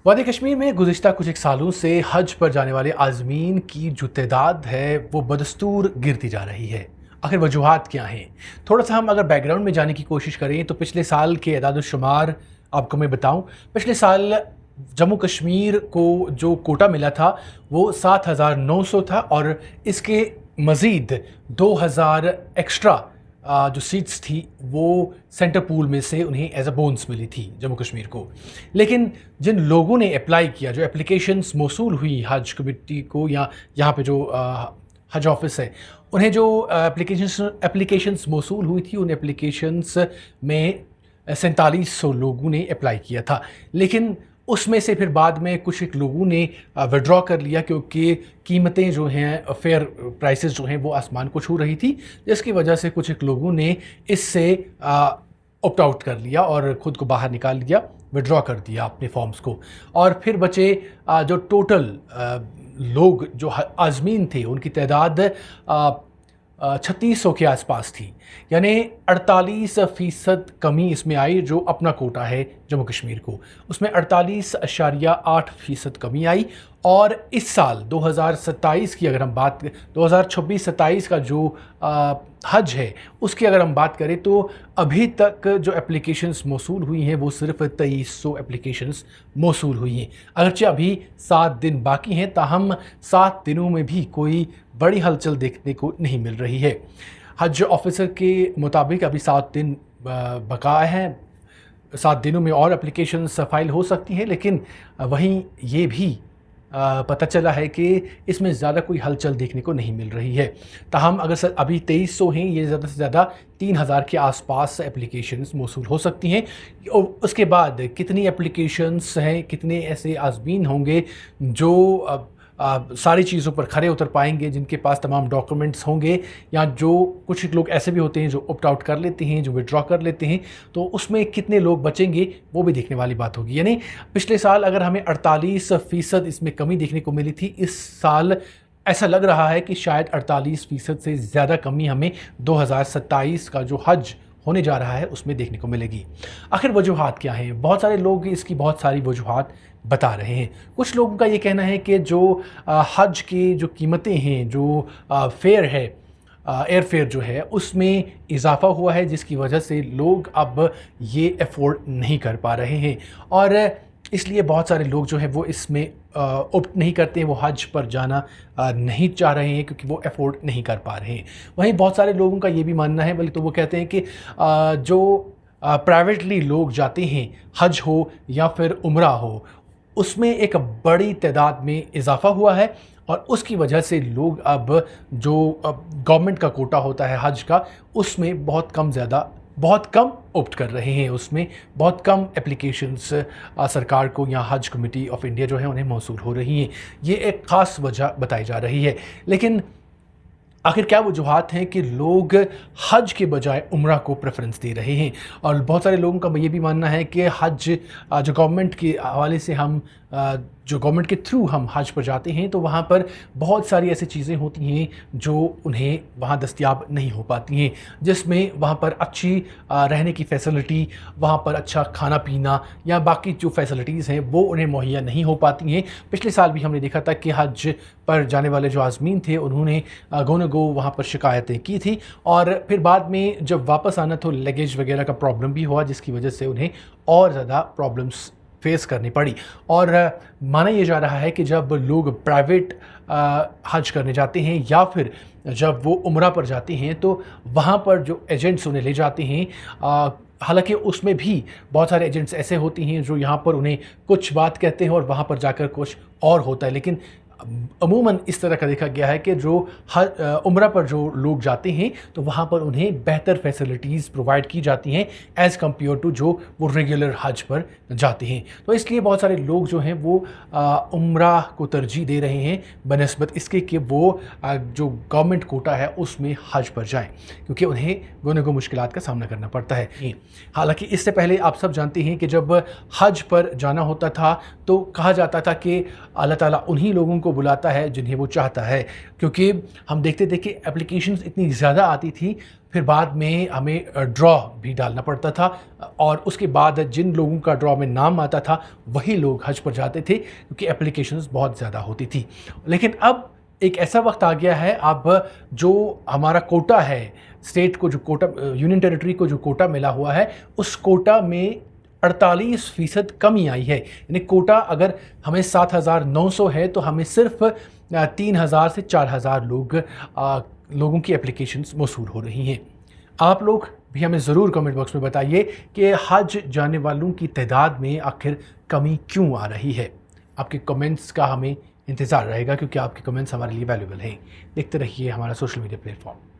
वादी कश्मीर में गुज़िश्ता कुछ एक सालों से हज पर जाने वाले आज़मीन की जो तादाद है वो बदस्तूर गिरती जा रही है। आखिर वजूहात क्या हैं? थोड़ा सा हम अगर बैकग्राउंड में जाने की कोशिश करें तो पिछले साल के अदाद-ओ-शुमार आपको मैं बताऊं, पिछले साल जम्मू कश्मीर को जो कोटा मिला था वो 7,900 था और इसके मज़ीद 2,000 एक्स्ट्रा जो सीट्स थी वो सेंटर पूल में से उन्हें एज अ बोनस मिली थी जम्मू कश्मीर को। लेकिन जिन लोगों ने अप्लाई किया, जो एप्लीकेशंस मौसूल हुई हज कमेटी को या यहाँ पे जो हज ऑफिस है, उन्हें जो एप्लीकेशंस मौसूल हुई थी, उन एप्लीकेशंस में 4700 लोगों ने अप्लाई किया था। लेकिन उसमें से फिर बाद में कुछ एक लोगों ने विड्रॉ कर लिया क्योंकि कीमतें जो हैं, फेयर प्राइसेस जो हैं वो आसमान को छू रही थी, जिसकी वजह से कुछ एक लोगों ने इससे ऑप्ट आउट कर लिया और ख़ुद को बाहर निकाल दिया, विड्रॉ कर दिया अपने फॉर्म्स को। और फिर बचे जो टोटल लोग जो आज़मीन थे उनकी तादाद 3600 के आसपास थी, यानी 48% कमी इसमें आई। जो अपना कोटा है जम्मू कश्मीर को, उसमें 48.8% कमी आई। और इस साल 2027 की अगर हम बात 2026-27 का जो हज है उसकी अगर हम बात करें तो अभी तक जो एप्लीकेशंस मौसूल हुई हैं वो सिर्फ 2300 एप्लीकेशंस मौसूल हुई हैं। अगरचे अभी 7 दिन बाकी हैं, ताहम 7 दिनों में भी कोई बड़ी हलचल देखने को नहीं मिल रही है। हज ऑफिसर के मुताबिक अभी 7 दिन बकाया हैं, 7 दिनों में और एप्लीकेशंस फाइल हो सकती हैं, लेकिन वहीं ये भी पता चला है कि इसमें ज़्यादा कोई हलचल देखने को नहीं मिल रही है। ताहम अगर अभी 2300 हैं, ये ज़्यादा से ज़्यादा 3000 के आसपास एप्लीकेशंस मौसूल हो सकती हैं। और उसके बाद कितनी एप्लीकेशंस हैं, कितने ऐसे आज़मीन होंगे जो सारी चीज़ों पर खरे उतर पाएंगे, जिनके पास तमाम डॉक्यूमेंट्स होंगे, या जो कुछ लोग ऐसे भी होते हैं जो ऑप्ट आउट कर लेते हैं, जो विड्रॉ कर लेते हैं, तो उसमें कितने लोग बचेंगे वो भी देखने वाली बात होगी। यानी पिछले साल अगर हमें 48% इसमें कमी देखने को मिली थी, इस साल ऐसा लग रहा है कि शायद 48% से ज़्यादा कमी हमें 2027 का जो हज होने जा रहा है उसमें देखने को मिलेगी। आखिर वजूहात क्या हैं? बहुत सारे लोग इसकी बहुत सारी वजूहात बता रहे हैं। कुछ लोगों का ये कहना है कि जो हज की जो कीमतें हैं, जो फेयर है, एयर फेयर जो है, उसमें इजाफ़ा हुआ है, जिसकी वजह से लोग अब ये अफोर्ड नहीं कर पा रहे हैं और इसलिए बहुत सारे लोग जो हैं वो इसमें ऑप्ट नहीं करते हैं, वो हज पर जाना नहीं चाह रहे हैं क्योंकि वो अफोर्ड नहीं कर पा रहे हैं। वहीं बहुत सारे लोगों का ये भी मानना है, बल्कि तो वो कहते हैं कि जो प्राइवेटली लोग जाते हैं, हज हो या फिर उम्रा हो, उसमें एक बड़ी तादाद में इजाफ़ा हुआ है और उसकी वजह से लोग अब जो गवर्नमेंट का कोटा होता है हज का, उसमें बहुत कम ऑप्ट कर रहे हैं, उसमें बहुत कम एप्लीकेशंस सरकार को या हज कमेटी ऑफ इंडिया जो है उन्हें मौसूल हो रही हैं। ये एक ख़ास वजह बताई जा रही है। लेकिन आखिर क्या वजूहात हैं कि लोग हज के बजाय उम्रा को प्रेफरेंस दे रहे हैं? और बहुत सारे लोगों का ये भी मानना है कि हज जो गवर्नमेंट के हवाले से हम जो गवर्नमेंट के थ्रू हम हज पर जाते हैं तो वहाँ पर बहुत सारी ऐसी चीज़ें होती हैं जो उन्हें वहाँ दस्तयाब नहीं हो पाती हैं, जिसमें वहाँ पर अच्छी रहने की फ़ैसिलिटी, वहाँ पर अच्छा खाना पीना या बाकी जो फैसिलिटीज़ हैं वो उन्हें मुहैया नहीं हो पाती हैं। पिछले साल भी हमने देखा था कि हज पर जाने वाले जो आज़मीन थे उन्होंने गो न गो वहाँ पर शिकायतें की थी और फिर बाद में जब वापस आना तो लगेज वगैरह का प्रॉब्लम भी हुआ, जिसकी वजह से उन्हें और ज़्यादा प्रॉब्लम्स फेस करनी पड़ी। और माना यह जा रहा है कि जब लोग प्राइवेट हज करने जाते हैं या फिर जब वो उम्रा पर जाते हैं तो वहाँ पर जो एजेंट्स उन्हें ले जाते हैं, हालांकि उसमें भी बहुत सारे एजेंट्स ऐसे होते हैं जो यहाँ पर उन्हें कुछ बात कहते हैं और वहाँ पर जाकर कुछ और होता है। लेकिन अमूमन इस तरह का देखा गया है कि जो उम्रा पर जो लोग जाते हैं तो वहाँ पर उन्हें बेहतर फैसिलिटीज़ प्रोवाइड की जाती हैं एज़ कम्पेयर टू जो वो रेगुलर हज पर जाते हैं। तो इसलिए बहुत सारे लोग जो हैं वो उम्रा को तरजीह दे रहे हैं बनिस्बत इसके कि वो जो गवर्नमेंट कोटा है उसमें हज पर जाएं, क्योंकि उन्हें गो मुश्किलात का सामना करना पड़ता है। हालांकि इससे पहले आप सब जानते हैं कि जब हज पर जाना होता था तो कहा जाता था कि अल्लाह ताला उन्हीं लोगों को کو بلاتا ہے جنہیں وہ چاہتا ہے، کیونکہ ہم دیکھتے تھے کہ اپلیکیشنز اتنی زیادہ آتی تھی، پھر بعد میں ہمیں ڈرا بھی ڈالنا پڑتا تھا، اور اس کے بعد جن لوگوں کا ڈرا میں نام آتا تھا وہی لوگ حج پر جاتے تھے، کیونکہ اپلیکیشنز بہت زیادہ ہوتی تھی۔ لیکن اب ایک ایسا وقت آ گیا ہے، اب جو ہمارا کوٹا ہے، اسٹیٹ کو جو کوٹا، یونین ٹیریٹری کو جو کوٹا ملا ہوا ہے، اس کوٹا میں 48% کمی آئی ہے۔ یعنی کوٹا اگر ہمیں 7,900 ہے تو ہمیں صرف 3,000 سے 4,000 لوگوں کی اپلیکیشنز موصول ہو رہی ہیں۔ آپ لوگ بھی ہمیں ضرور کمنٹ باکس میں بتائیے کہ حج جانے والوں کی تعداد میں آخر کمی کیوں آ رہی ہے۔ آپ کے کمنٹس کا ہمیں انتظار رہے گا، کیونکہ آپ کے کمنٹس ہمارے لیے ویلیوبل ہیں۔ دیکھتے رہیے ہمارا سوشل میڈیا پلیٹ فارم۔